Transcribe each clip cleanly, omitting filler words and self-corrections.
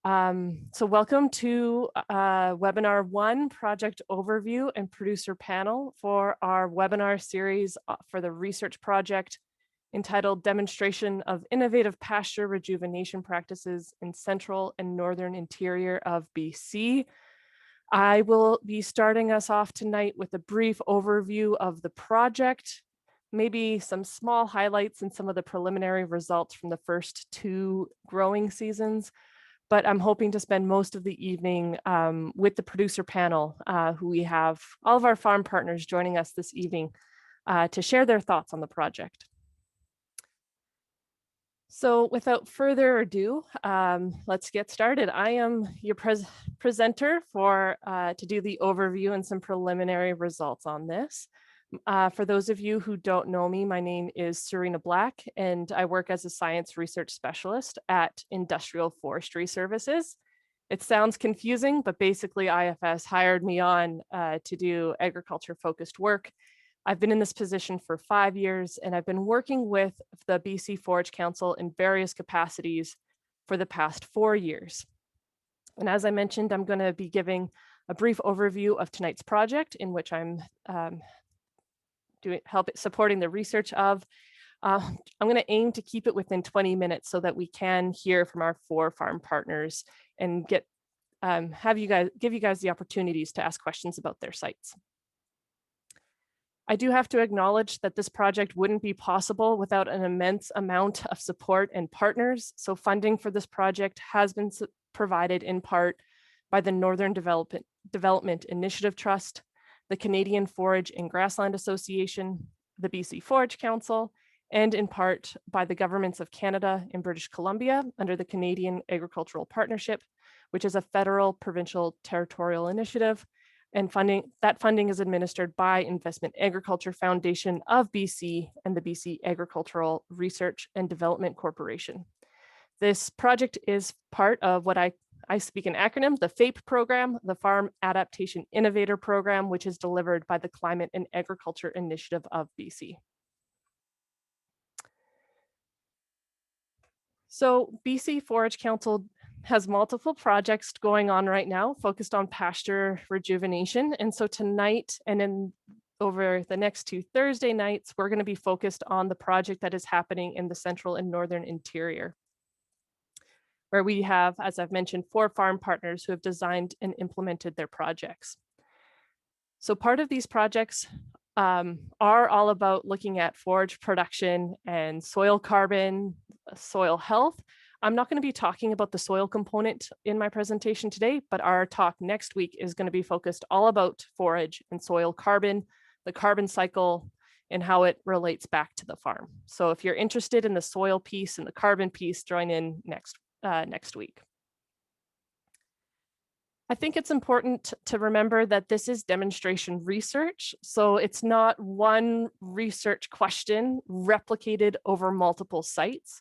So welcome to webinar 1, project overview and producer panel for our webinar series for the research project entitled Demonstration of Innovative Pasture Rejuvenation Practices in Central and Northern Interior of BC. I will be starting us off tonight with a brief overview of the project, maybe some small highlights and some of the preliminary results from the first 2 growing seasons. But I'm hoping to spend most of the evening with the producer panel, who we have all of our farm partners joining us this evening to share their thoughts on the project. So without further ado, let's get started. I am your presenter to do the overview and some preliminary results on this. For those of you who don't know me, my name is Serena Black, and I work as a science research specialist at Industrial Forestry Services. It sounds confusing, but basically IFS hired me on to do agriculture-focused work. I've been in this position for 5 years, and I've been working with the BC Forage Council in various capacities for the past 4 years. And as I mentioned, I'm going to be giving a brief overview of tonight's project, in which I'm supporting the research of. I'm going to aim to keep it within 20 minutes so that we can hear from our 4 farm partners and give you guys the opportunities to ask questions about their sites. I do have to acknowledge that this project wouldn't be possible without an immense amount of support and partners. So funding for this project has been provided in part by the Northern Development Initiative Trust, the Canadian Forage and Grassland Association, the BC Forage Council, and in part by the governments of Canada and British Columbia under the Canadian Agricultural Partnership, which is a federal, provincial, territorial initiative. And that funding is administered by Investment Agriculture Foundation of BC and the BC Agricultural Research and Development Corporation. This project is part of what I speak in acronym, the FAIP program, the Farm Adaptation Innovator Program, which is delivered by the Climate and Agriculture Initiative of BC. So BC Forage Council has multiple projects going on right now focused on pasture rejuvenation. And so tonight and over the next 2 Thursday nights, we're going to be focused on the project that is happening in the central and northern interior, where we have, as I've mentioned, 4 farm partners who have designed and implemented their projects. So part of these projects are all about looking at forage production and soil carbon, soil health. I'm not going to be talking about the soil component in my presentation today, but our talk next week is going to be focused all about forage and soil carbon, the carbon cycle, and how it relates back to the farm. So if you're interested in the soil piece and the carbon piece, join in next week. I think it's important to remember that this is demonstration research. So it's not one research question replicated over multiple sites.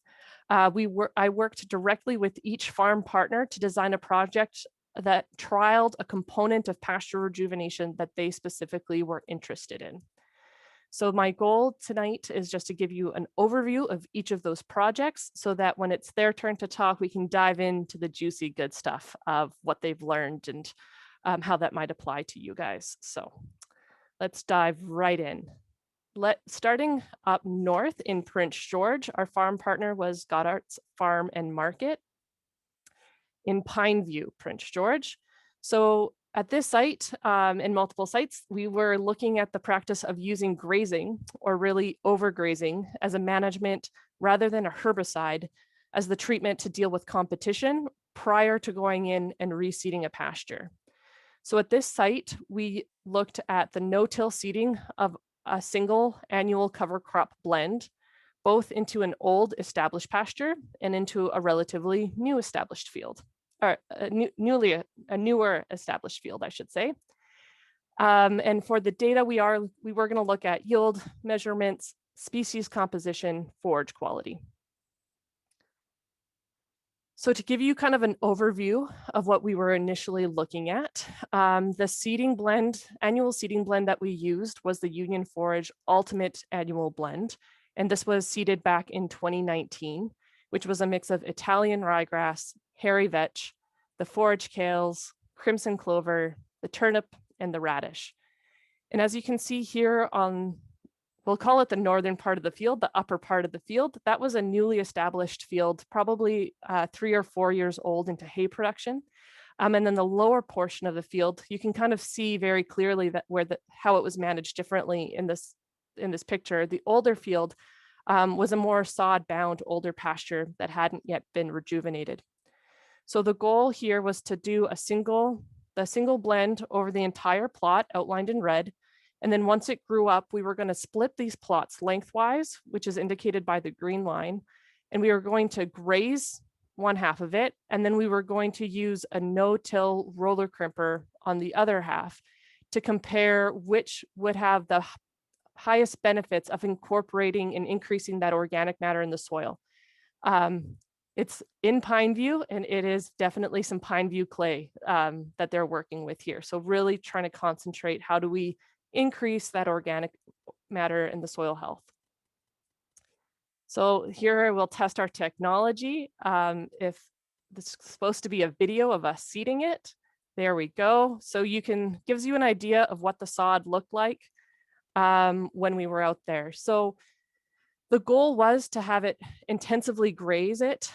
I worked directly with each farm partner to design a project that trialed a component of pasture rejuvenation that they specifically were interested in. So my goal tonight is just to give you an overview of each of those projects so that when it's their turn to talk, we can dive into the juicy good stuff of what they've learned and how that might apply to you guys. So let's dive right in. Starting up north in Prince George, our farm partner was Goddard's Farm and Market in Pineview, Prince George. So at this site and multiple sites, we were looking at the practice of using grazing, or really overgrazing, as a management rather than a herbicide as the treatment to deal with competition prior to going in and reseeding a pasture. So at this site, we looked at the no-till seeding of a single annual cover crop blend, both into an old established pasture and into a relatively new established field, or a newer established field, I should say. And for the data, we were going to look at yield measurements, species composition, forage quality. So to give you kind of an overview of what we were initially looking at, the annual seeding blend that we used was the Union Forage Ultimate Annual Blend. And this was seeded back in 2019, which was a mix of Italian ryegrass, hairy vetch, the forage kales, crimson clover, the turnip, and the radish. And as you can see here on, we'll call it the northern part of the field, the upper part of the field, that was a newly established field, probably 3 or 4 years old into hay production. And then the lower portion of the field, you can kind of see very clearly that how it was managed differently in this picture. The older field was a more sod-bound older pasture that hadn't yet been rejuvenated. So the goal here was to do the single blend over the entire plot outlined in red. And then once it grew up, we were going to split these plots lengthwise, which is indicated by the green line. And we were going to graze one half of it. And then we were going to use a no-till roller crimper on the other half to compare which would have the highest benefits of incorporating and increasing that organic matter in the soil. It's in Pine View, and it is definitely some Pine View clay that they're working with here. So really trying to concentrate, how do we increase that organic matter in the soil health? So here we'll test our technology. If this is supposed to be a video of us seeding it, there we go. So gives you an idea of what the sod looked like when we were out there. So the goal was to have it intensively graze it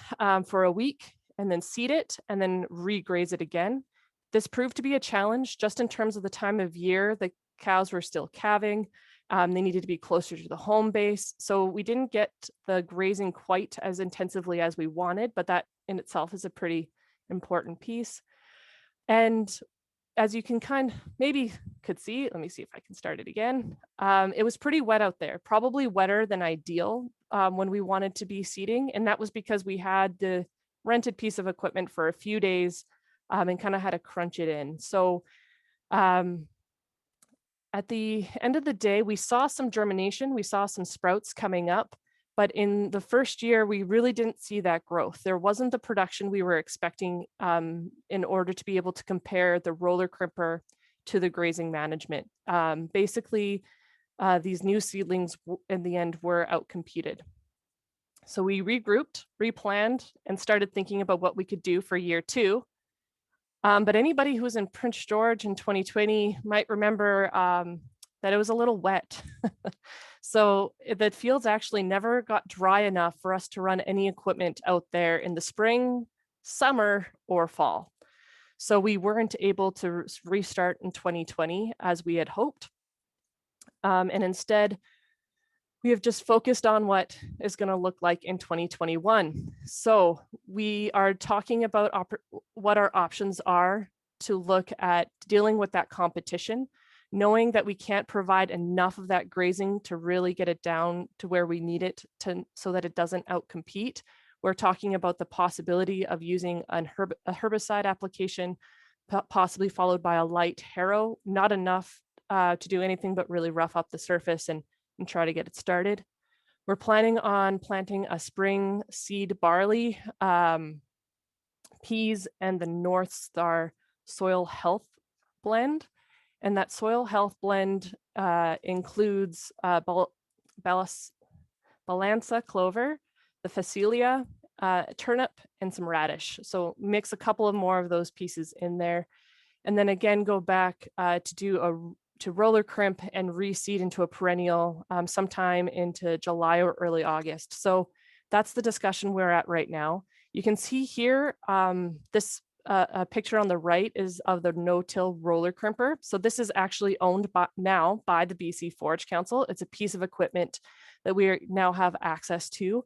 for a week and then seed it and then re-graze it again. This proved to be a challenge just in terms of the time of year. The cows were still calving. They needed to be closer to the home base. So we didn't get the grazing quite as intensively as we wanted, but that in itself is a pretty important piece. And as you can maybe could see, let me see if I can start it again. It was pretty wet out there, probably wetter than ideal when we wanted to be seeding. And that was because we had the rented piece of equipment for a few days and kind of had to crunch it in. So at the end of the day, we saw some germination, we saw some sprouts coming up, but in the first year, we really didn't see that growth. There wasn't the production we were expecting in order to be able to compare the roller crimper to the grazing management. Basically, these new seedlings in the end were outcompeted. So we regrouped, replanned, and started thinking about what we could do for year 2. But anybody who was in Prince George in 2020 might remember that it was a little wet. So the fields actually never got dry enough for us to run any equipment out there in the spring, summer, or fall. So we weren't able to restart in 2020 as we had hoped. And instead, we have just focused on what is going to look like in 2021. So we are talking about what our options are to look at dealing with that competition, knowing that we can't provide enough of that grazing to really get it down to where we need it so that it doesn't outcompete. We're talking about the possibility of using a herbicide application, possibly followed by a light harrow, not enough to do anything but really rough up the surface and try to get it started. We're planning on planting a spring seed barley, peas, and the North Star soil health blend. And that soil health blend includes balansa clover, the phacelia, turnip, and some radish. So mix a couple of more of those pieces in there. And then again, go back to roller crimp and reseed into a perennial sometime into July or early August. So that's the discussion we're at right now. You can see here, this picture on the right is of the no-till roller crimper. So this is actually owned now by the BC Forage Council. It's a piece of equipment that we now have access to.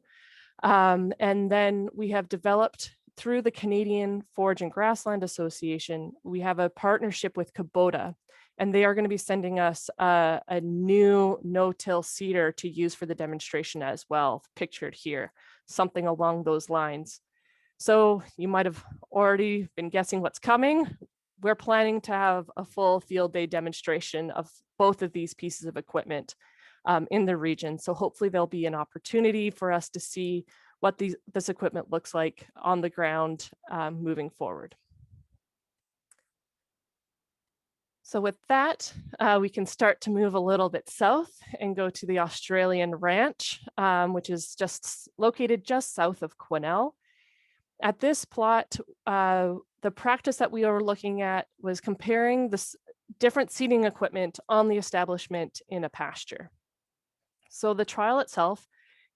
And then we have developed through the Canadian Forage and Grassland Association, we have a partnership with Kubota, and they are going to be sending us a new no-till seeder to use for the demonstration as well, pictured here, something along those lines. So you might have already been guessing what's coming. We're planning to have a full field day demonstration of both of these pieces of equipment in the region. So hopefully there'll be an opportunity for us to see what this equipment looks like on the ground moving forward. So with that, we can start to move a little bit south and go to the Australian Ranch, which is located just south of Quesnel. At this plot, the practice that we were looking at was comparing the different seeding equipment on the establishment in a pasture. So the trial itself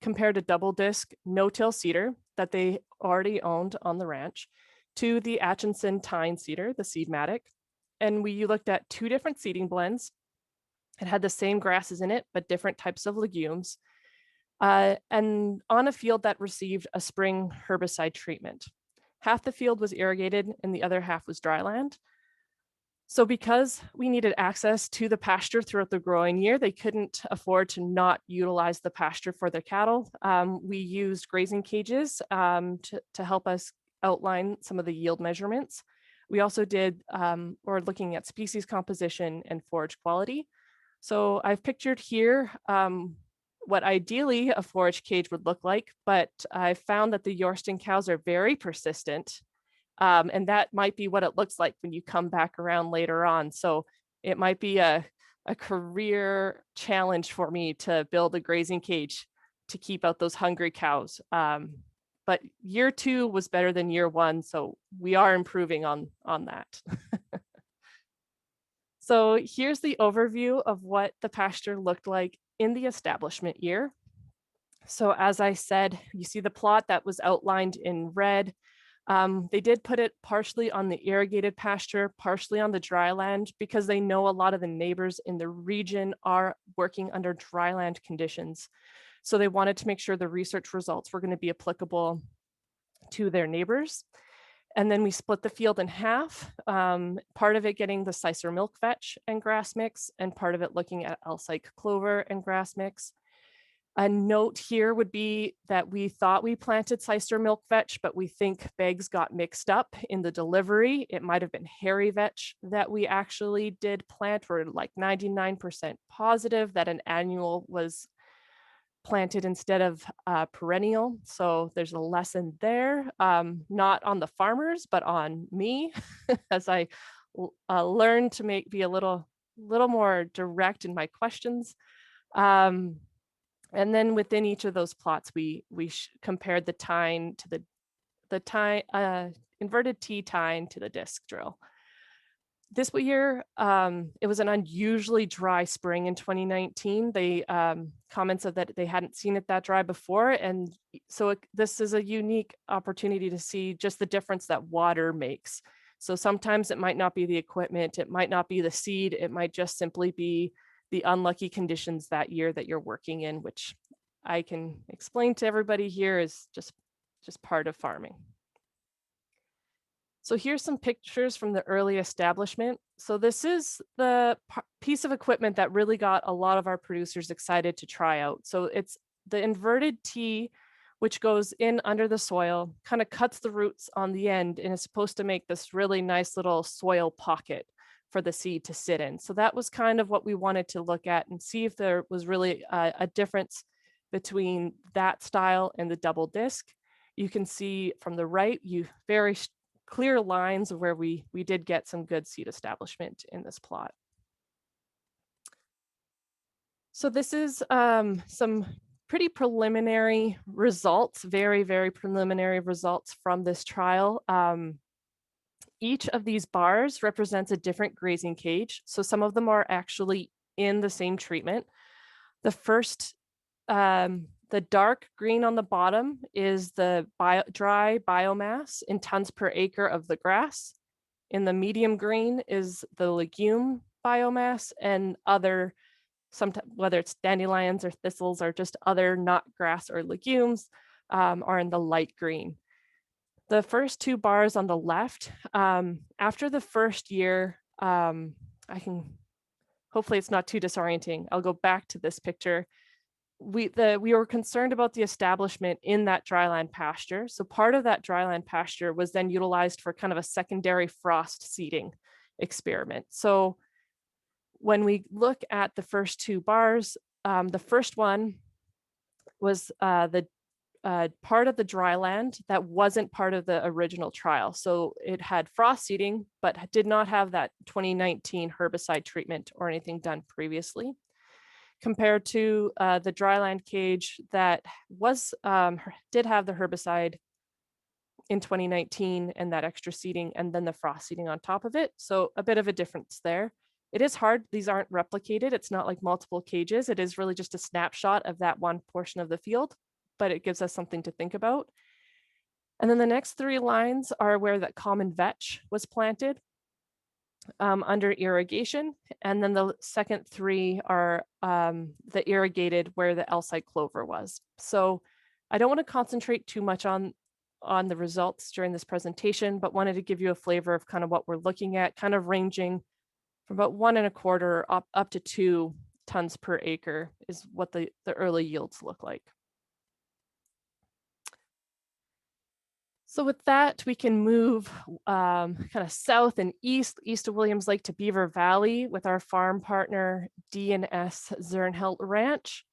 compared a double disc no-till seeder that they already owned on the ranch to the Atchison tine seeder, the Seedmatic. And we looked at two different seeding blends. It had the same grasses in it, but different types of legumes. And on a field that received a spring herbicide treatment. Half the field was irrigated and the other half was dry land. So because we needed access to the pasture throughout the growing year, they couldn't afford to not utilize the pasture for their cattle. We used grazing cages to help us outline some of the yield measurements. We also did, or looking at species composition and forage quality. So I've pictured here what ideally a forage cage would look like, but I found that the Yorston cows are very persistent. And that might be what it looks like when you come back around later on. So it might be a career challenge for me to build a grazing cage to keep out those hungry cows. But year 2 was better than year 1. So we are improving on that. So here's the overview of what the pasture looked like in the establishment year. So as I said, you see the plot that was outlined in red. They did put it partially on the irrigated pasture, partially on the dry land, because they know a lot of the neighbors in the region are working under dry land conditions. So they wanted to make sure the research results were going to be applicable to their neighbors. And then we split the field in half, part of it getting the Sicer milk vetch and grass mix, and part of it looking at Alsike clover and grass mix. A note here would be that we thought we planted Sicer milk vetch, but we think bags got mixed up in the delivery. It might have been hairy vetch that we actually did plant. We're like 99% positive that an annual was planted instead of perennial. So there's a lesson there, not on the farmers, but on me as I learned to be a little more direct in my questions. And then within each of those plots, we compared the tine to the tine, inverted T tine to the disc drill. This year, it was an unusually dry spring in 2019. They commented that they hadn't seen it that dry before. And so this is a unique opportunity to see just the difference that water makes. So sometimes it might not be the equipment, it might not be the seed, it might just simply be the unlucky conditions that year that you're working in, which I can explain to everybody here is just part of farming. So here's some pictures from the early establishment. So this is the piece of equipment that really got a lot of our producers excited to try out. So it's the inverted T, which goes in under the soil, kind of cuts the roots on the end, and is supposed to make this really nice little soil pocket for the seed to sit in. So that was kind of what we wanted to look at and see if there was really a difference between that style and the double disc. You can see from the right, very clear lines of where we did get some good seed establishment in this plot. So this is some pretty preliminary results, very, very preliminary results from this trial. Each of these bars represents a different grazing cage. So some of them are actually in the same treatment. The first, the dark green on the bottom is the dry biomass in tons per acre of the grass. In the medium green is the legume biomass, and other, sometimes whether it's dandelions or thistles or just other not grass or legumes, are in the light green. The first two bars on the left, after the first year, hopefully it's not too disorienting. I'll go back to this picture. We were concerned about the establishment in that dryland pasture. So part of that dryland pasture was then utilized for kind of a secondary frost seeding experiment. So when we look at the first two bars, the first one was the part of the dryland that wasn't part of the original trial. So it had frost seeding, but did not have that 2019 herbicide treatment or anything done previously, compared to the dryland cage that was did have the herbicide in 2019 and that extra seeding and then the frost seeding on top of it. So a bit of a difference there. It is hard. These aren't replicated. It's not like multiple cages. It is really just a snapshot of that one portion of the field, but it gives us something to think about. And then the next 3 lines are where that common vetch was planted under irrigation. And then the second 3 are the irrigated where the L-site clover was. So I don't want to concentrate too much on the results during this presentation, but wanted to give you a flavor of kind of what we're looking at, kind of ranging from about 1 1/4 up to 2 tons per acre is what the early yields look like. So with that, we can move kind of south and east of Williams Lake to Beaver Valley with our farm partner D&S Zernhelt Ranch.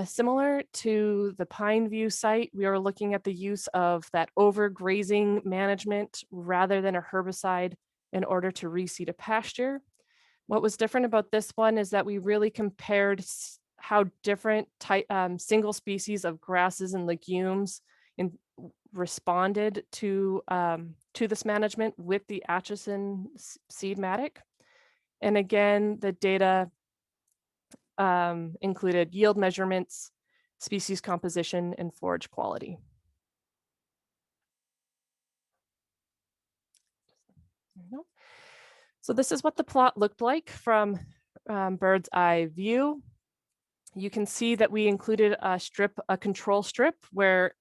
Similar to the Pineview site, we are looking at the use of that overgrazing management rather than a herbicide in order to reseed a pasture. What was different about this one is that we really compared how different single species of grasses and legumes responded to this management with the Atchison seed matic. And again, the data included yield measurements, species composition, and forage quality. So this is what the plot looked like from bird's eye view. You can see that we included a control strip where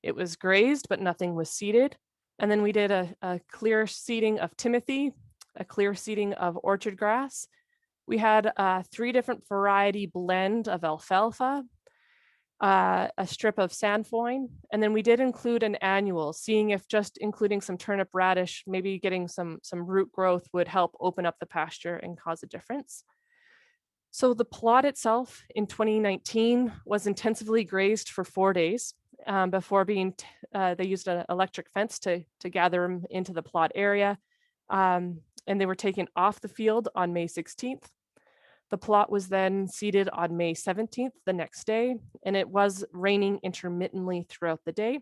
it was grazed, but nothing was seeded. And then we did a clear seeding of Timothy, a clear seeding of orchard grass. We had 3 different variety blend of alfalfa, a strip of sainfoin, and then we did include an annual, seeing if just including some turnip radish, maybe getting some root growth would help open up the pasture and cause a difference. So the plot itself in 2019 was intensively grazed for 4 days before being, they used an electric fence to gather them into the plot area. And they were taken off the field on May 16th. The plot was then seeded on May 17th, the next day, and it was raining intermittently throughout the day.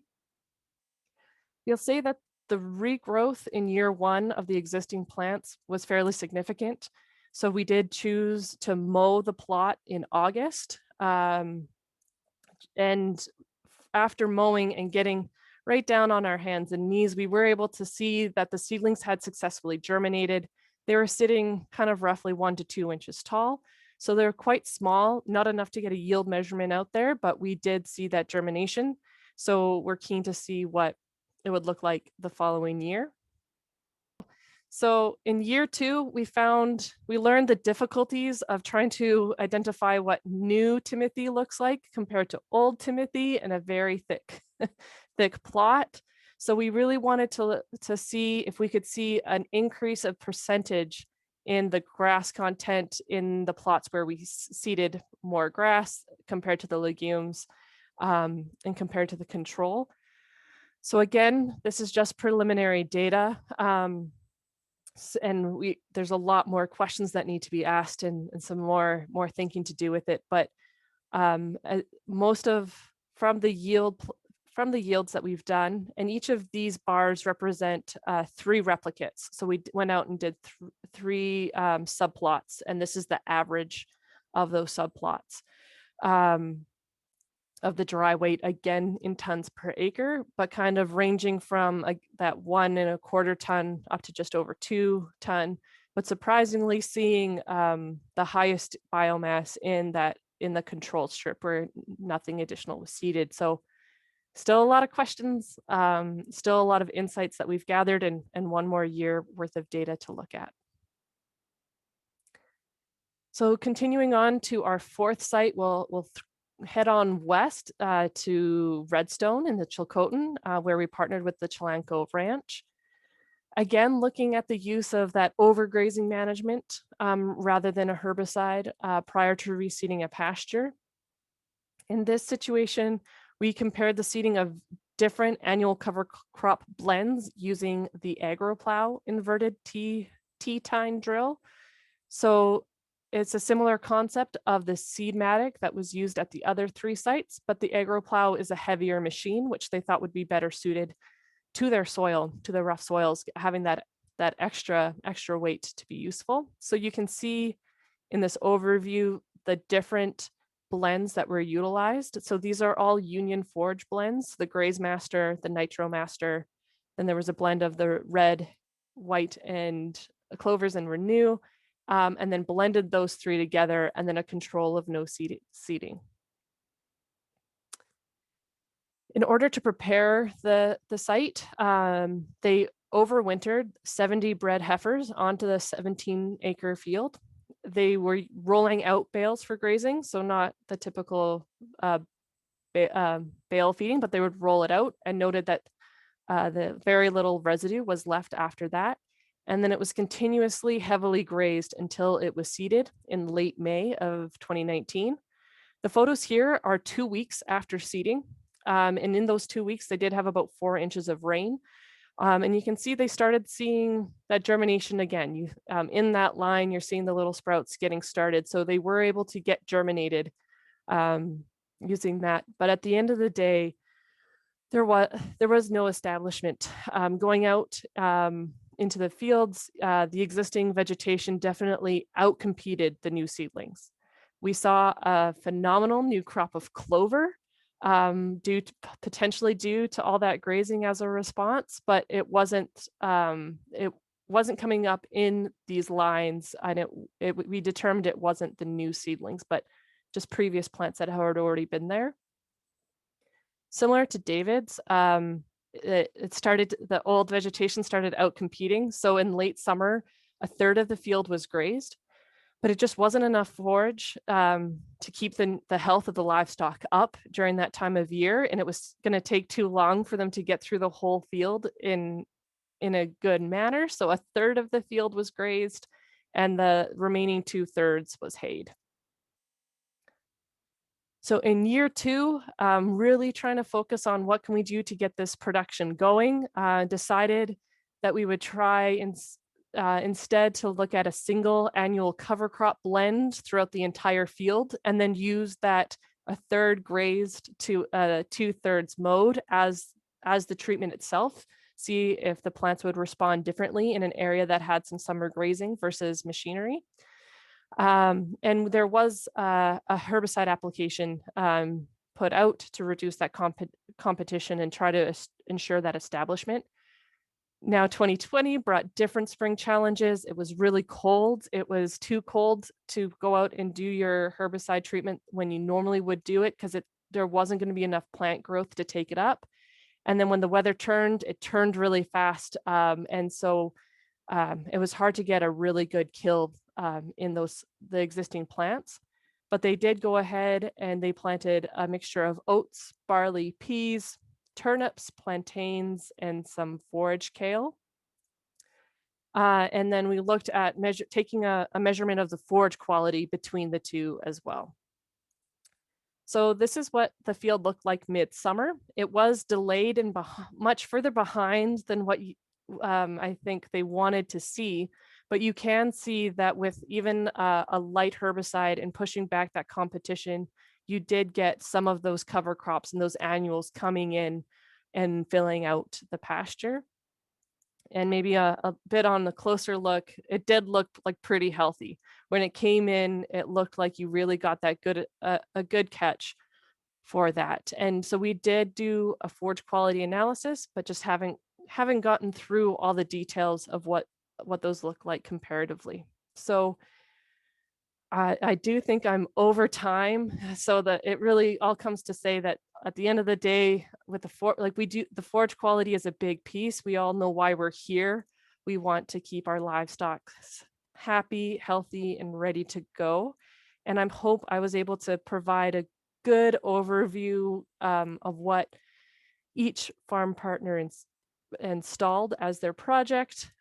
You'll say that the regrowth in year 1 of the existing plants was fairly significant. So we did choose to mow the plot in August. And after mowing and getting right down on our hands and knees, we were able to see that the seedlings had successfully germinated. They were sitting kind of roughly 1 to 2 inches tall. So they're quite small, not enough to get a yield measurement out there, but we did see that germination. So we're keen to see what it would look like the following year. So in year 2, we learned the difficulties of trying to identify what new Timothy looks like compared to old Timothy in a very thick, thick plot. So we really wanted to see if we could see an increase of percentage in the grass content in the plots where we seeded more grass compared to the legumes and compared to the control. So again, this is just preliminary data. And there's a lot more questions that need to be asked and some more thinking to do with it. But from the yields that we've done, and each of these bars represent 3 replicates. So we went out and did 3 subplots, and this is the average of those subplots of the dry weight, again in tons per acre, but kind of ranging from that 1 1/4 ton up to just over 2 ton. But surprisingly, seeing the highest biomass in the control strip where nothing additional was seeded. So still a lot of questions, still a lot of insights that we've gathered, and 1 more year worth of data to look at. So continuing on to our 4th site, we'll head on west to Redstone in the Chilcotin, where we partnered with the Chilanco Ranch. Again, looking at the use of that overgrazing management rather than a herbicide prior to reseeding a pasture. In this situation, we compared the seeding of different annual cover crop blends using the AgroPlow inverted T-tine drill. So it's a similar concept of the Seedmatic that was used at the other 3 sites, but the AgroPlow is a heavier machine, which they thought would be better suited to their soil, to the rough soils, having that extra weight to be useful. So you can see in this overview the different blends that were utilized. So these are all Union Forge blends, the Graze Master, the Nitro Master. Then there was a blend of the red, white, and clovers and Renew, and then blended those 3 together, and then a control of no seeding. In order to prepare the site, they overwintered 70 bred heifers onto the 17-acre field. They were rolling out bales for grazing, so not the typical bale feeding, but they would roll it out, and noted that the very little residue was left after that. And then it was continuously heavily grazed until it was seeded in late May of 2019. The photos here are 2 weeks after seeding. And in those 2 weeks, they did have about 4 inches of rain. And you can see they started seeing that germination again. In that line, you're seeing the little sprouts getting started. So they were able to get germinated using that. But at the end of the day, there was no establishment. Going out into the fields, the existing vegetation definitely outcompeted the new seedlings. We saw a phenomenal new crop of clover, potentially due to all that grazing as a response, but it wasn't coming up in these lines, and we determined it wasn't the new seedlings, but just previous plants that had already been there. Similar to David's, the old vegetation started out competing. So in late summer, a third of the field was grazed, but it just wasn't enough forage to keep the health of the livestock up during that time of year. And it was going to take too long for them to get through the whole field in a good manner. So a third of the field was grazed and the remaining 2/3 was hayed. So in year 2, really trying to focus on what can we do to get this production going, decided that we would try instead to look at a single annual cover crop blend throughout the entire field, and then use that a third grazed to 2/3 mowed as the treatment itself, see if the plants would respond differently in an area that had some summer grazing versus machinery. And there was a herbicide application put out to reduce that competition and try to ensure that establishment. Now 2020 brought different spring challenges. It was really cold. It was too cold to go out and do your herbicide treatment when you normally would do it, because there wasn't going to be enough plant growth to take it up. And then when the weather turned, it turned really fast. And so it was hard to get a really good kill in the existing plants. But they did go ahead and they planted a mixture of oats, barley, peas, turnips, plantains, and some forage kale. And then we looked at taking a measurement of the forage quality between the two as well. So this is what the field looked like midsummer. It was delayed and much further behind than what I think they wanted to see, but you can see that with even a light herbicide and pushing back that competition, you did get some of those cover crops and those annuals coming in and filling out the pasture. And maybe a bit on the closer look, it did look like pretty healthy. When it came in, it looked like you really got that a good catch for that. And so we did do a forage quality analysis, but just haven't gotten through all the details of what those look like comparatively. So I do think I'm over time, so that it really all comes to say that at the end of the day, with the forage quality is a big piece. We all know why we're here. We want to keep our livestock happy, healthy, and ready to go. And I hope I was able to provide a good overview of what each farm partner installed as their project.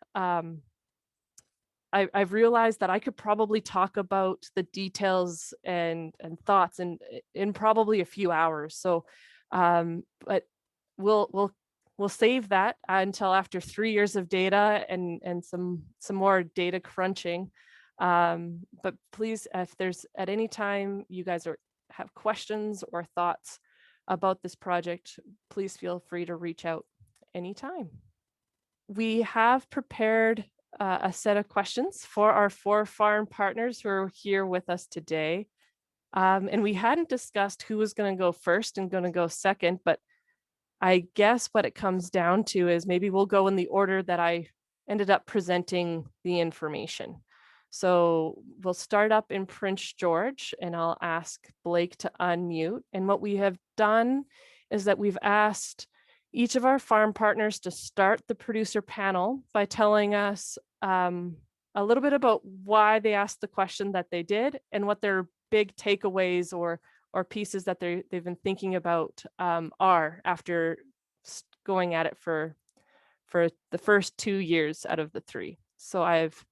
I've realized that I could probably talk about the details and thoughts in probably a few hours. So, but we'll save that until after 3 years of data and some more data crunching. But please, if there's at any time you guys have questions or thoughts about this project, please feel free to reach out anytime. We have prepared a set of questions for our 4 farm partners who are here with us today. And we hadn't discussed who was going to go first and going to go second, but I guess what it comes down to is maybe we'll go in the order that I ended up presenting the information. So we'll start up in Prince George, and I'll ask Blake to unmute. And what we have done is that we've asked each of our farm partners to start the producer panel by telling us a little bit about why they asked the question that they did and what their big takeaways or pieces that they've been thinking about are after going at it for the first 2 years out of the 3. So I've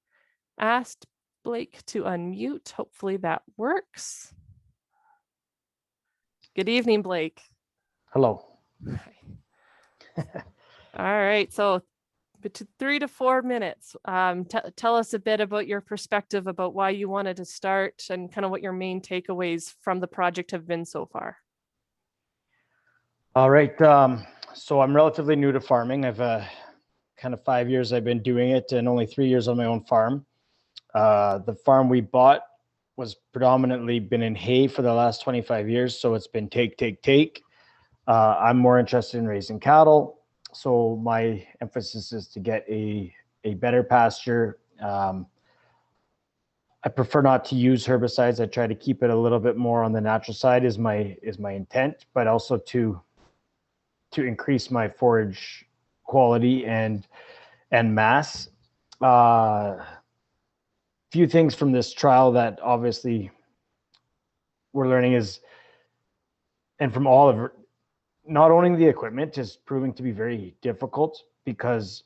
asked Blake to unmute. Hopefully that works. Good evening, Blake. Hello. All right, so 3 to 4 minutes. Tell us a bit about your perspective about why you wanted to start and kind of what your main takeaways from the project have been so far. All right. So I'm relatively new to farming. I've kind of 5 years I've been doing it and only 3 years on my own farm. The farm we bought was predominantly been in hay for the last 25 years. So it's been take. I'm more interested in raising cattle. So my emphasis is to get a better pasture. I prefer not to use herbicides. I try to keep it a little bit more on the natural side is my intent, but also to increase my forage quality and mass. Few things from this trial that obviously we're learning is, and from all of it, not owning the equipment is proving to be very difficult because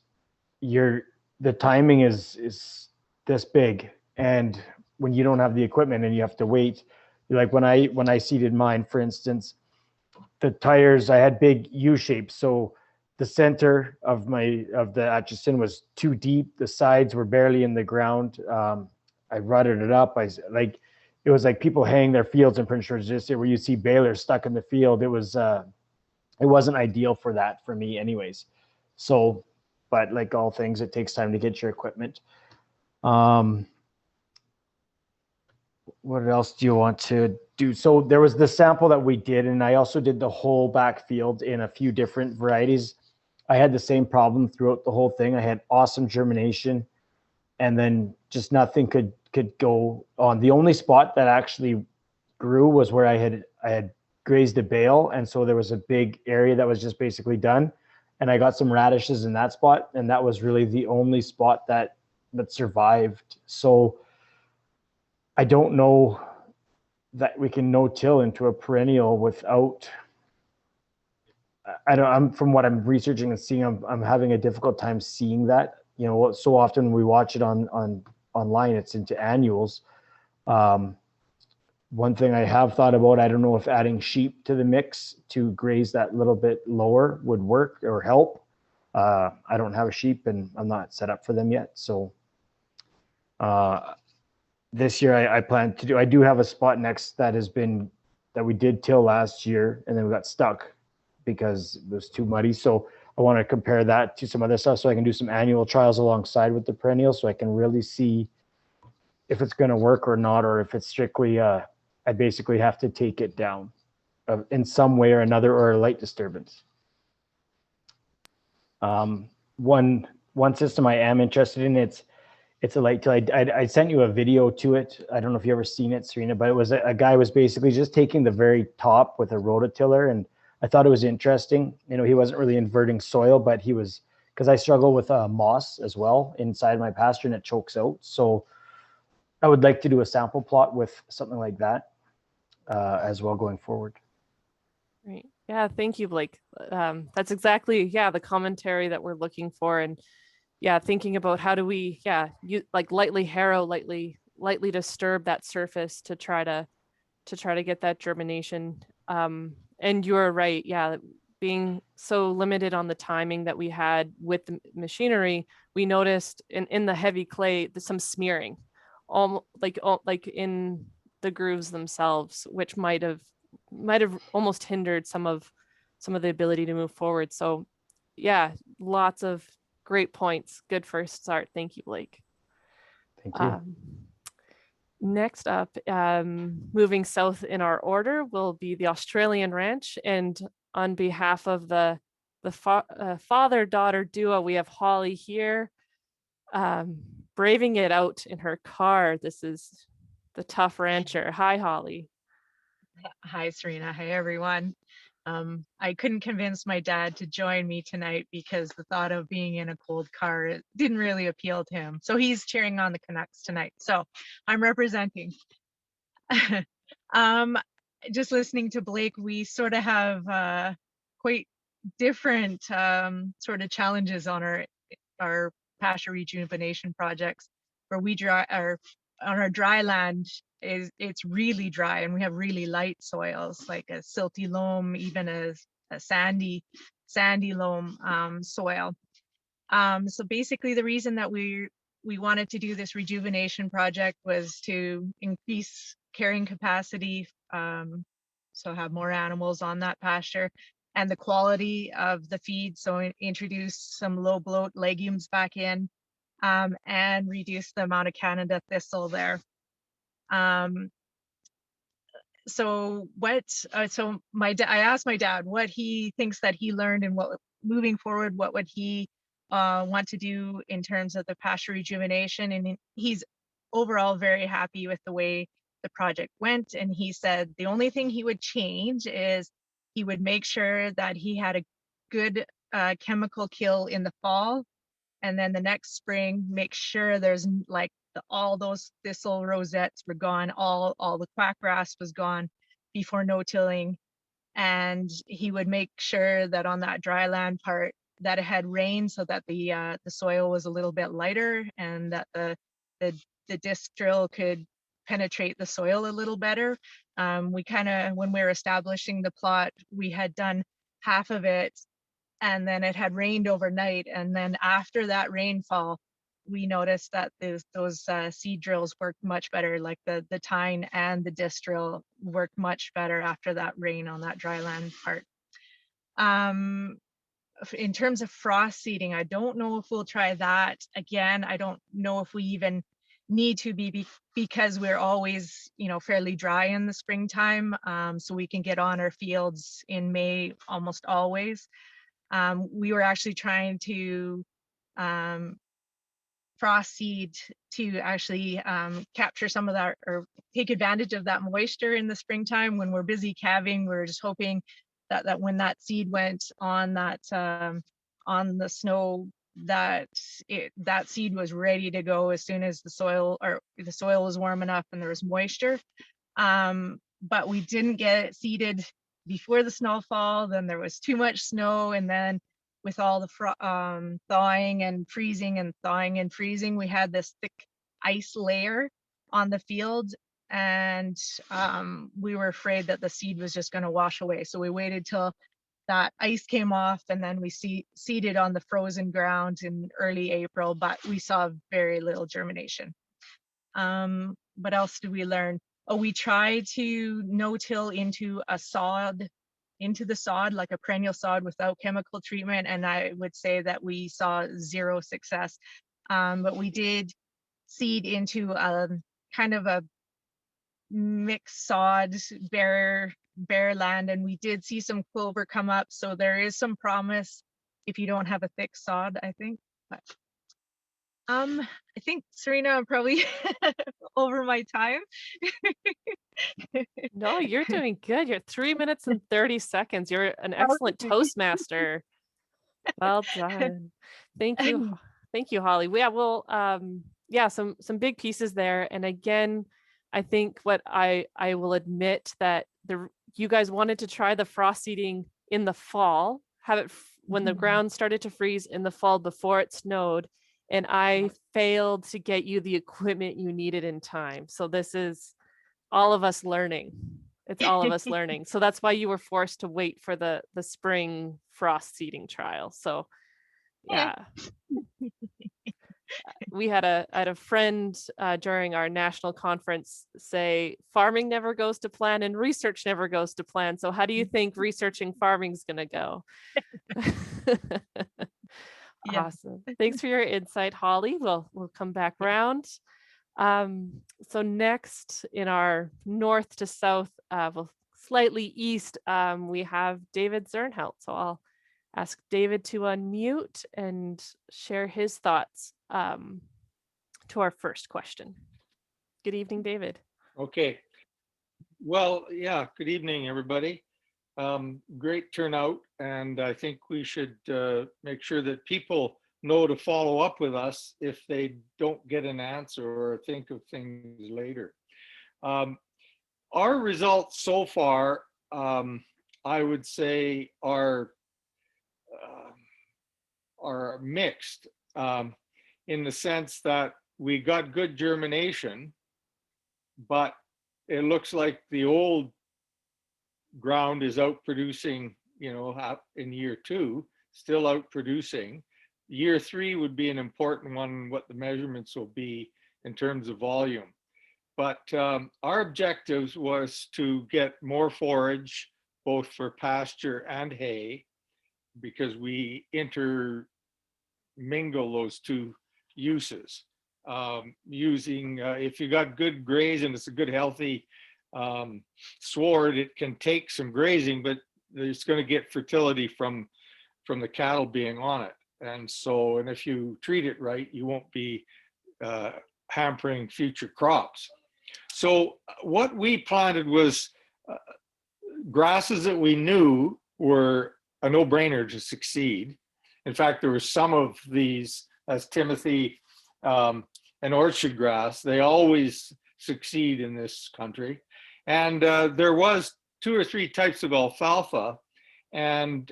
the timing is this big, and when you don't have the equipment and you have to wait, like when I seeded mine, for instance, the tires, I had big U shapes, so the center of the Atchison was too deep, the sides were barely in the ground. I rutted it up. It was like people hanging their fields in Prince George District where you see balers stuck in the field. It wasn't ideal for that for me anyways. So, but like all things, it takes time to get your equipment. What else do you want to do? So there was the sample that we did, and I also did the whole backfield in a few different varieties. I had the same problem throughout the whole thing. I had awesome germination, and then just nothing could go on. The only spot that actually grew was where I had grazed a bale, and so there was a big area that was just basically done, and I got some radishes in that spot, and that was really the only spot that survived. So I don't know that we can no-till into a perennial without, I'm from what I'm researching and seeing, I'm having a difficult time seeing that. You know, so often we watch it online, it's into annuals. One thing I have thought about, I don't know if adding sheep to the mix to graze that little bit lower would work or help. I don't have a sheep and I'm not set up for them yet. So this year I plan to I do have a spot next that we did till last year, and then we got stuck because it was too muddy. So I want to compare that to some other stuff so I can do some annual trials alongside with the perennial so I can really see if it's going to work or not, or if it's strictly, I basically have to take it down in some way or another, or a light disturbance. One system I am interested in, it's a light till. I sent you a video to it. I don't know if you ever seen it, Serena, but it was a guy was basically just taking the very top with a rototiller, and I thought it was interesting. You know, he wasn't really inverting soil, but he was, because I struggle with moss as well inside my pasture and it chokes out. So I would like to do a sample plot with something like that as well going forward. Great. Yeah, thank you, Blake. That's exactly, the commentary that we're looking for. And thinking about how do we, like lightly harrow, lightly disturb that surface to try to get that germination. And you're right. Yeah. Being so limited on the timing that we had with the machinery, we noticed in the heavy clay, there's some smearing like in the grooves themselves, which might have almost hindered some of the ability to move forward. So yeah, lots of great points. Good first start. Thank you, Blake. Thank you. Next up, moving south in our order, will be the Australian ranch. And on behalf of the father-daughter duo, we have Holly here, braving it out in her car. This is the tough rancher. Hi, Holly. Hi, Serena. Hi, everyone. I couldn't convince my dad to join me tonight because the thought of being in a cold car, it didn't really appeal to him. So he's cheering on the Canucks tonight. So I'm representing. Just listening to Blake, we sort of have quite different sort of challenges on our pasture rejuvenation projects, where we on our dry land it's really dry, and we have really light soils, like a silty loam, even a sandy loam soil. So basically, the reason that we wanted to do this rejuvenation project was to increase carrying capacity, so have more animals on that pasture, and the quality of the feed. So introduce some low bloat legumes back in, and reduce the amount of Canada thistle there. So I asked my dad what he thinks that he learned, and what moving forward, what would he want to do in terms of the pasture rejuvenation. And he's overall very happy with the way the project went. And he said the only thing he would change is he would make sure that he had a good chemical kill in the fall, and then the next spring make sure there's like all those thistle rosettes were gone, all the quackgrass was gone before no-tilling. And he would make sure that on that dry land part that it had rain, so that the soil was a little bit lighter, and that the disc drill could penetrate the soil a little better. We kind of, when we were establishing the plot, we had done half of it, and then it had rained overnight. And then after that rainfall, we noticed that those seed drills worked much better, like the tine and the disc drill worked much better after that rain on that dry land part. In terms of frost seeding, I don't know if we'll try that again. I don't know if we even need to because we're always, fairly dry in the springtime, so we can get on our fields in May almost always. We were actually trying to frost seed to actually capture some of that, or take advantage of that moisture in the springtime when we're busy calving. We're just hoping that when that seed went on that on the snow, that seed was ready to go as soon as the soil was warm enough and there was moisture. But we didn't get it seeded before the snowfall. Then there was too much snow, and then with all the thawing and freezing, we had this thick ice layer on the field, and we were afraid that the seed was just going to wash away. So we waited till that ice came off, and then we seeded on the frozen ground in early April, but we saw very little germination. What else did we learn? Oh, we tried to no-till into the sod, like a perennial sod without chemical treatment, and I would say that we saw zero success. But we did seed into kind of a mixed sod, bare land, and we did see some clover come up. So there is some promise if you don't have a thick sod, I think. But I think, Serena, I'm probably over my time. No, you're doing good. You're 3 minutes and 30 seconds. You're an excellent Toastmaster. Well done. Thank you. Thank you, Holly. Yeah, well, some big pieces there. And again, I think what I will admit that you guys wanted to try the frost seeding in the fall, have it when the ground started to freeze in the fall before it snowed. And I failed to get you the equipment you needed in time. So this is all of us learning. It's all of us learning. So that's why you were forced to wait for the spring frost seeding trial. So yeah. we had a friend during our national conference say, farming never goes to plan and research never goes to plan. So how do you think researching farming is going to go? Yeah. Awesome. Thanks for your insight, Holly. We'll come back round. So next in our north to south, well, slightly east, we have David Zernhelt. So I'll ask David to unmute and share his thoughts to our first question. Good evening, David. Okay. Well, yeah, good evening, everybody. Great turnout, and I think we should make sure that people know to follow up with us if they don't get an answer or think of things later. Our results so far, I would say, are mixed in the sense that we got good germination, but it looks like the old ground is outproducing, in year 2, still outproducing. Year 3 would be an important one, what the measurements will be in terms of volume. But our objectives was to get more forage, both for pasture and hay, because we intermingle those two uses. Using, if you got good graze and it's a good healthy sward, it can take some grazing, but it's going to get fertility from the cattle being on it. And so, and if you treat it right, you won't be hampering future crops. So what we planted was grasses that we knew were a no-brainer to succeed. In fact, there were some of these, as Timothy and orchard grass, they always succeed in this country. And there was 2 or 3 types of alfalfa, and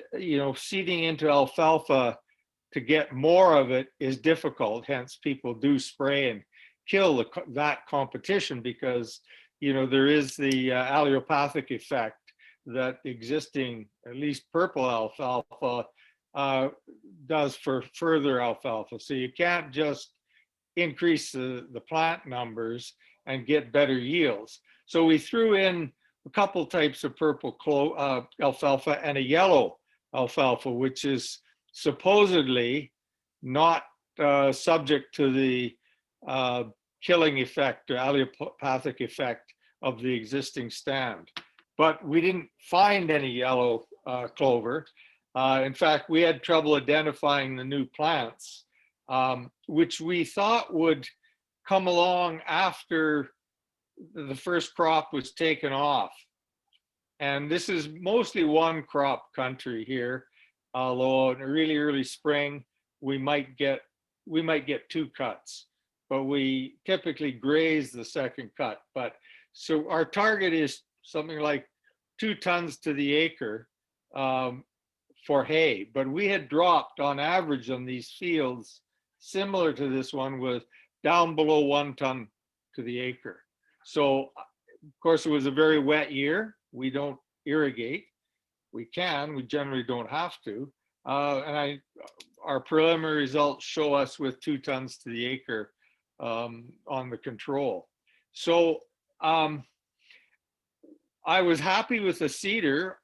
seeding into alfalfa to get more of it is difficult. Hence, people do spray and kill that competition, because there is the allelopathic effect that existing, at least purple alfalfa, does for further alfalfa. So you can't just increase the plant numbers and get better yields. So we threw in a couple types of purple alfalfa and a yellow alfalfa, which is supposedly not subject to the killing effect or allelopathic effect of the existing stand. But we didn't find any yellow clover. In fact, we had trouble identifying the new plants, which we thought would come along after the first crop was taken off. And this is mostly one crop country here, although in really early spring, we might get 2 cuts, but we typically graze the second cut. But so our target is something like 2 tons to the acre for hay, but we had dropped on average on these fields, similar to this one, with down below 1 ton to the acre. So of course it was a very wet year. We don't irrigate. We generally don't have to. And our preliminary results show us with 2 tons to the acre on the control. So I was happy with the cedar,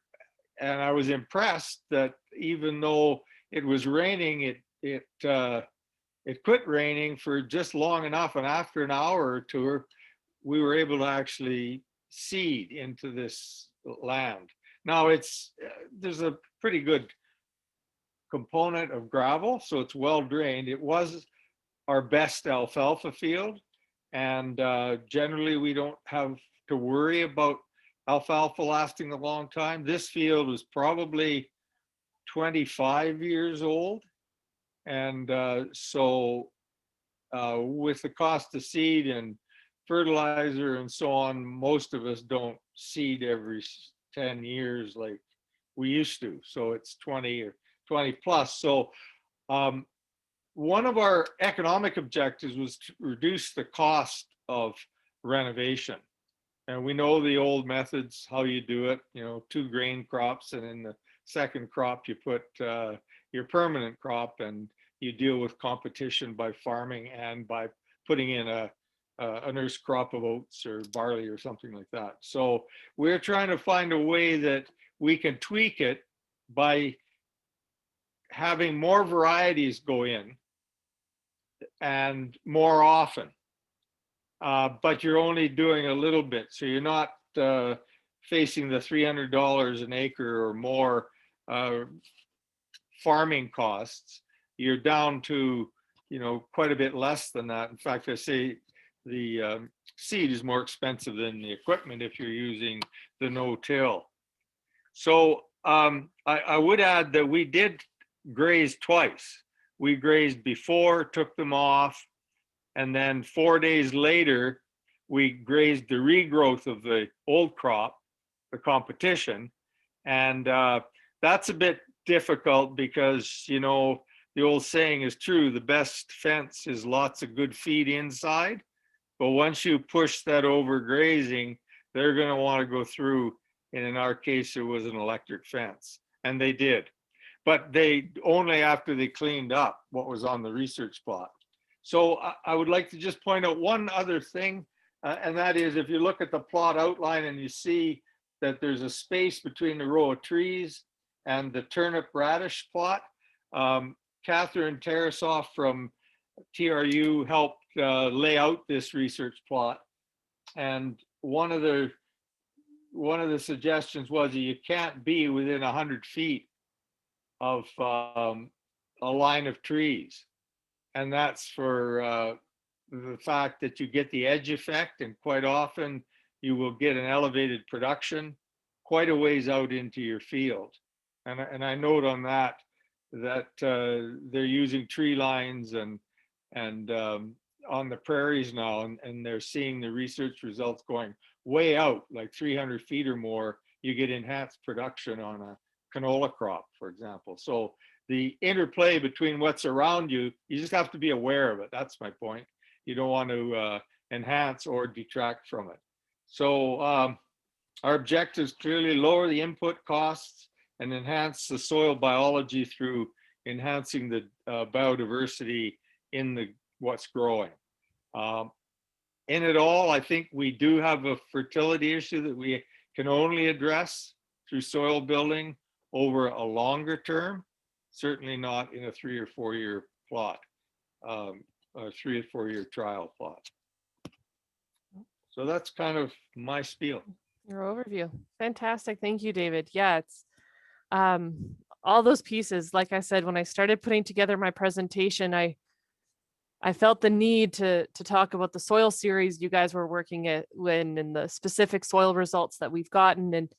and I was impressed that even though it was raining, it quit raining for just long enough, and after an hour or 2, we were able to actually seed into this land. Now there's a pretty good component of gravel, so it's well drained. It was our best alfalfa field, and generally we don't have to worry about alfalfa lasting a long time. This field was probably 25 years old, and so with the cost of seed and fertilizer and so on, most of us don't seed every 10 years like we used to. So it's 20 or 20 plus. So one of our economic objectives was to reduce the cost of renovation. And we know the old methods, how you do it, 2 grain crops, and in the second crop you put your permanent crop, and you deal with competition by farming and by putting in a nurse crop of oats or barley or something like that. So we're trying to find a way that we can tweak it by having more varieties go in and more often. But you're only doing a little bit. So you're not facing the $300 an acre or more farming costs. You're down to, quite a bit less than that. In fact, I say the seed is more expensive than the equipment if you're using the no-till. So I would add that we did graze twice. We grazed before, took them off, and then 4 days later, we grazed the regrowth of the old crop, the competition. And that's a bit difficult because, the old saying is true, the best fence is lots of good feed inside. But once you push that overgrazing, they're going to want to go through. And in our case, it was an electric fence. And they did. But they only after they cleaned up what was on the research plot. So I would like to just point out one other thing, and that is if you look at the plot outline and you see that there's a space between the row of trees and the turnip radish plot, Catherine Tarasoff from TRU helped lay out this research plot. And one of the suggestions was that you can't be within 100 feet of a line of trees. And that's for the fact that you get the edge effect, and quite often you will get an elevated production quite a ways out into your field. And I note on that they're using tree lines and on the prairies now, and they're seeing the research results going way out, like 300 feet or more. You get enhanced production on a canola crop, for example. So the interplay between what's around you, you just have to be aware of it. That's my point. You don't want to enhance or detract from it. So our objectives clearly lower the input costs and enhance the soil biology through enhancing the biodiversity in what's growing. In it all, I think we do have a fertility issue that we can only address through soil building over a longer term, certainly not in a 3 or 4 year plot, a 3 or 4 year trial plot. So that's kind of my spiel. Your overview. Fantastic. Thank you, David. Yeah, it's all those pieces. Like I said, when I started putting together my presentation, I felt the need to talk about the soil series you guys were working at and the specific soil results that we've gotten, and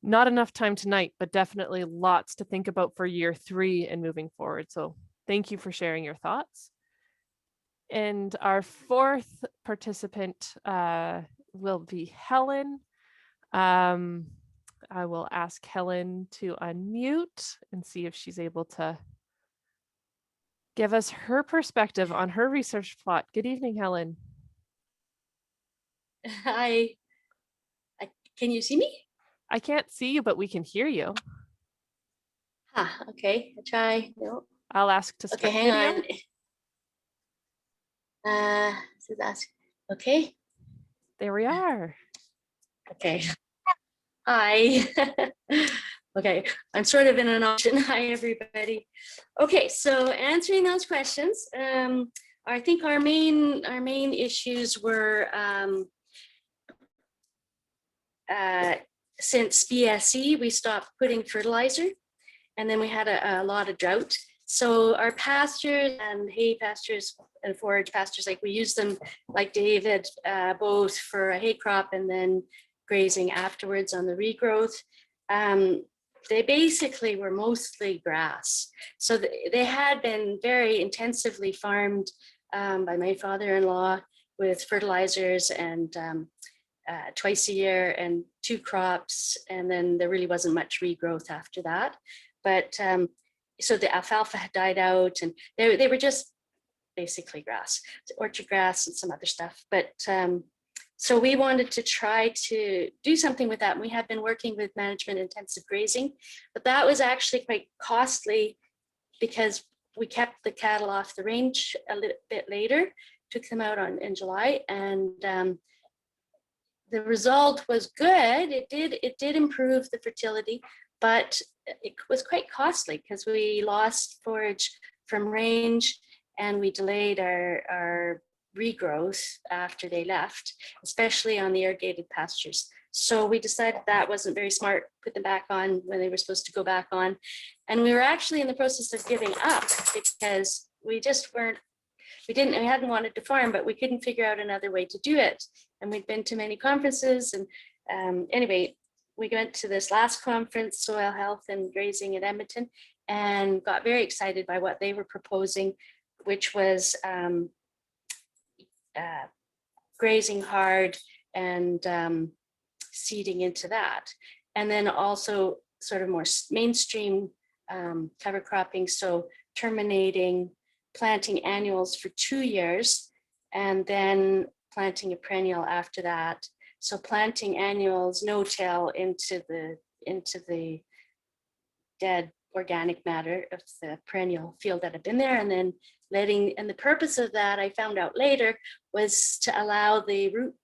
not enough time tonight, but definitely lots to think about for year 3 and moving forward. So thank you for sharing your thoughts. And our 4th participant will be Helen. I will ask Helen to unmute and see if she's able to give us her perspective on her research plot. Good evening, Helen. Hi. Can you see me? I can't see you, but we can hear you. Okay. I try. No. I'll ask to start Okay, hang video. on. So that's okay. There we are. Okay. Hi. Okay, I'm sort of in an option. Hi, everybody. Okay, so answering those questions, I think our main issues were since BSE, we stopped putting fertilizer, and then we had a lot of drought. So our pastures and hay pastures and forage pastures, like we use them, like David, both for a hay crop and then grazing afterwards on the regrowth. They basically were mostly grass. So they had been very intensively farmed by my father-in-law with fertilizers and twice a year and 2 crops. And then there really wasn't much regrowth after that. But so the alfalfa had died out, and they were just basically grass, orchard grass and some other stuff. But so we wanted to try to do something with that. And we have been working with management intensive grazing, but that was actually quite costly because we kept the cattle off the range a little bit later, took them out in July, and the result was good. It did improve the fertility, but it was quite costly because we lost forage from range and we delayed our regrowth after they left, especially on the irrigated pastures. So we decided that wasn't very smart, put them back on when they were supposed to go back on. And we were actually in the process of giving up because we hadn't wanted to farm, but we couldn't figure out another way to do it. And we'd been to many conferences. And anyway, we went to this last conference, Soil Health and Grazing at Edmonton, and got very excited by what they were proposing, which was grazing hard and seeding into that. And then also sort of more mainstream cover cropping. So terminating, planting annuals for 2 years, and then planting a perennial after that. So planting annuals, no-till into the dead organic matter of the perennial field that had been there, and then and the purpose of that, I found out later, was to allow the root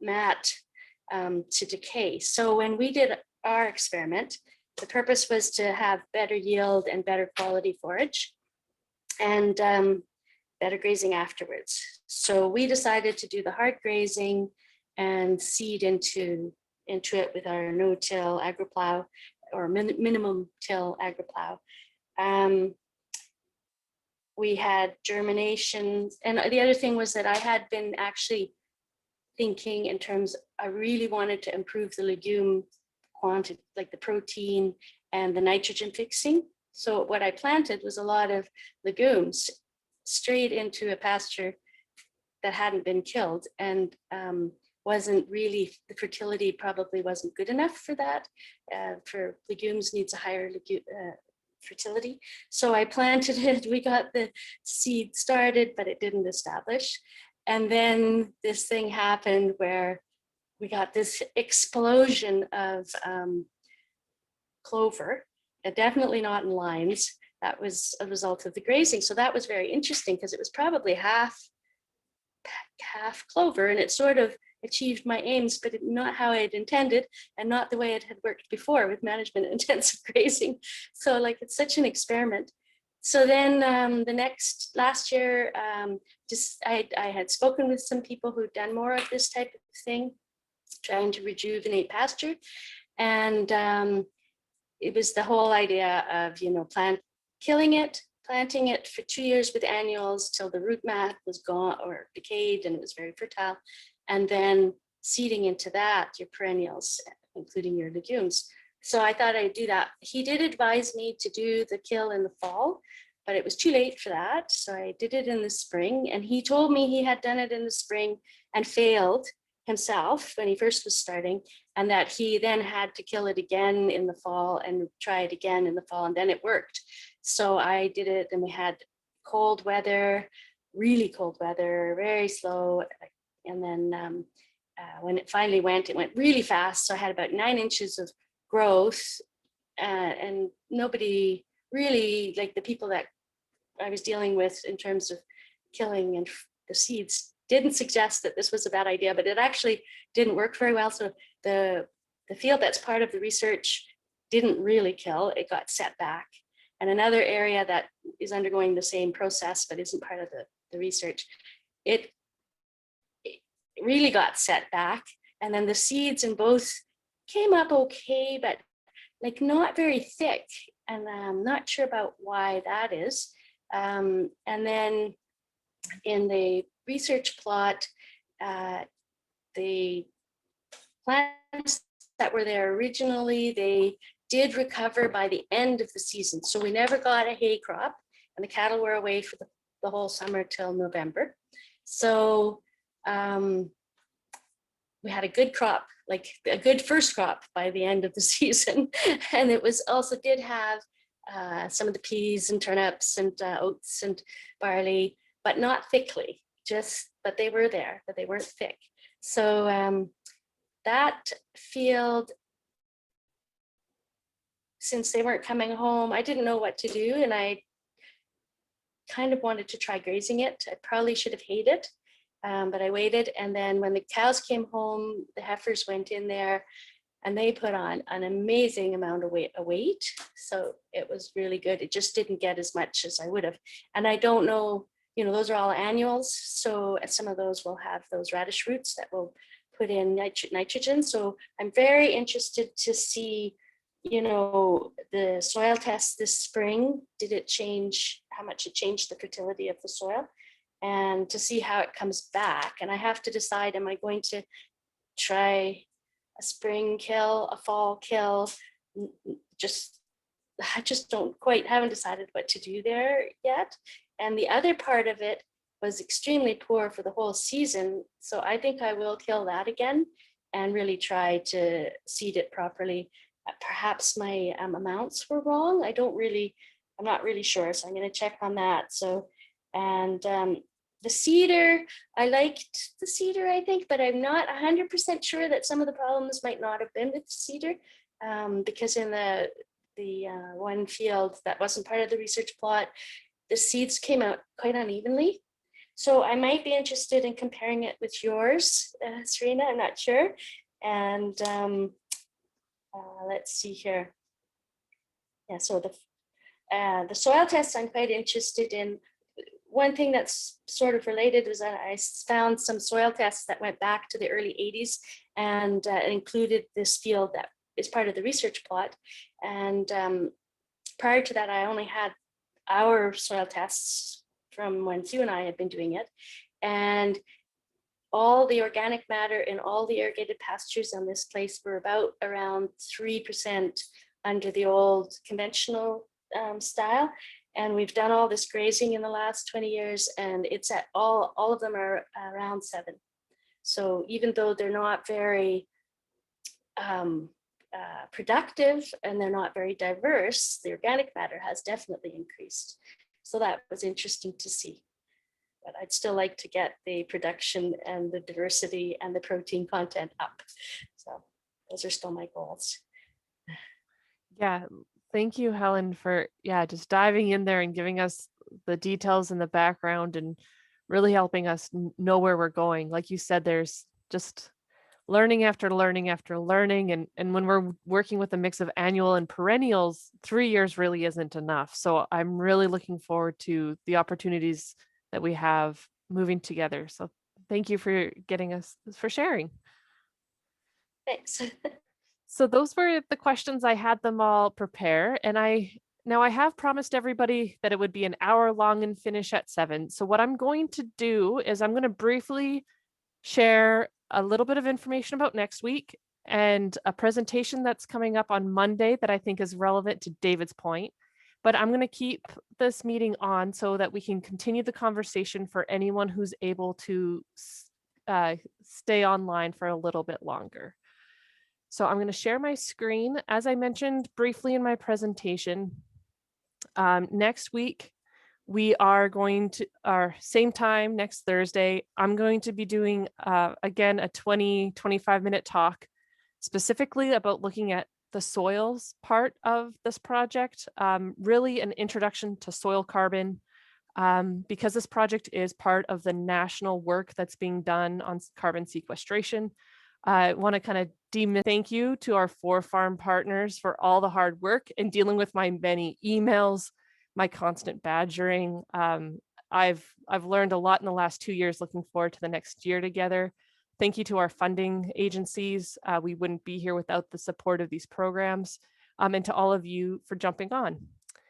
mat to decay. So when we did our experiment, the purpose was to have better yield and better quality forage, and better grazing afterwards. So we decided to do the hard grazing and seed into it with our no-till agroplow or minimum till agroplow. We had germination, and the other thing was that I had been actually thinking in terms, I really wanted to improve the legume quantity, like the protein and the nitrogen fixing. So what I planted was a lot of legumes straight into a pasture that hadn't been killed, and wasn't really, the fertility probably wasn't good enough for that. For legumes needs a higher fertility. So I planted it, we got the seed started, but it didn't establish. And then this thing happened where we got this explosion of clover, and definitely not in lines. That was a result of the grazing. So that was very interesting because it was probably half clover, and it sort of achieved my aims, but not how I had intended and not the way it had worked before with management intensive grazing. So like, it's such an experiment. So then last year, I had spoken with some people who'd done more of this type of thing, trying to rejuvenate pasture. And it was the whole idea of, planting it for 2 years with annuals till the root mat was gone or decayed and it was very fertile. And then seeding into that, your perennials, including your legumes. So I thought I'd do that. He did advise me to do the kill in the fall, but it was too late for that. So I did it in the spring, and he told me he had done it in the spring and failed himself when he first was starting, and that he then had to kill it again in the fall and try it again in the fall, and then it worked. So I did it, and we had cold weather, really cold weather, very slow. And then when it finally went, it went really fast. So I had about 9 inches of growth, and nobody really, like the people that I was dealing with in terms of killing and the seeds, didn't suggest that this was a bad idea, but it actually didn't work very well. So the field that's part of the research didn't really kill, it got set back. And another area that is undergoing the same process, but isn't part of the research, it really got set back. And then the seeds in both came up okay, but like not very thick. And I'm not sure about why that is. And then in the research plot, the plants that were there originally, they did recover by the end of the season. So we never got a hay crop, and the cattle were away for the whole summer till November. So we had a good crop, like a good first crop by the end of the season. And it was also did have some of the peas and turnips and oats and barley, but not thickly, but they were there, but they weren't thick. So that field, since they weren't coming home, I didn't know what to do. And I kind of wanted to try grazing it. I probably should have hayed it, but I waited. And then when the cows came home, the heifers went in there and they put on an amazing amount of weight. So it was really good. It just didn't get as much as I would have. And I don't know, you know, those are all annuals. So some of those will have those radish roots that will put in nitrogen. So I'm very interested to see, you know, the soil test this spring. Did it change, how much it changed the fertility of the soil, and to see how it comes back. And I have to decide, am I going to try a spring kill, a fall kill? I just haven't decided what to do there yet. And the other part of it was extremely poor for the whole season. So I think I will kill that again and really try to seed it properly. Perhaps my amounts were wrong. I'm not really sure. So I'm going to check on that. So, and the cedar, I liked the cedar, I think, but I'm not 100% sure that some of the problems might not have been with the cedar, because in the one field that wasn't part of the research plot, the seeds came out quite unevenly. So I might be interested in comparing it with yours, Serena, I'm not sure. And let's see here. Yeah, so the soil tests I'm quite interested in. One thing that's sort of related is that I found some soil tests that went back to the early 80s and included this field that is part of the research plot. And prior to that, I only had our soil tests from when Sue and I had been doing it. And all the organic matter in all the irrigated pastures on this place were about around 3% under the old conventional style. And we've done all this grazing in the last 20 years, and it's at all of them are around 7. So even though they're not very productive and they're not very diverse, the organic matter has definitely increased. So that was interesting to see. But I'd still like to get the production and the diversity and the protein content up. So those are still my goals. Yeah, thank you, Helen, for just diving in there and giving us the details in the background and really helping us know where we're going. Like you said, there's just learning after learning after learning. And when we're working with a mix of annual and perennials, 3 years really isn't enough. So I'm really looking forward to the opportunities that we have moving together. So thank you for sharing. Thanks. So those were the questions. I had them all prepare, and I have promised everybody that it would be an hour long and finish at 7. So what I'm going to do is I'm going to briefly share a little bit of information about next week and a presentation that's coming up on Monday that I think is relevant to David's point. But I'm going to keep this meeting on so that we can continue the conversation for anyone who's able to stay online for a little bit longer. So I'm going to share my screen. As I mentioned briefly in my presentation, next week, we are going to, our same time next Thursday, I'm going to be doing, again, a 25-minute talk specifically about looking at the soils part of this project, really an introduction to soil carbon, because this project is part of the national work that's being done on carbon sequestration. I want to kind of thank you to our 4 farm partners for all the hard work and dealing with my many emails, my constant badgering. I've learned a lot in the last 2 years, looking forward to the next year together. Thank you to our funding agencies. We wouldn't be here without the support of these programs, and to all of you for jumping on.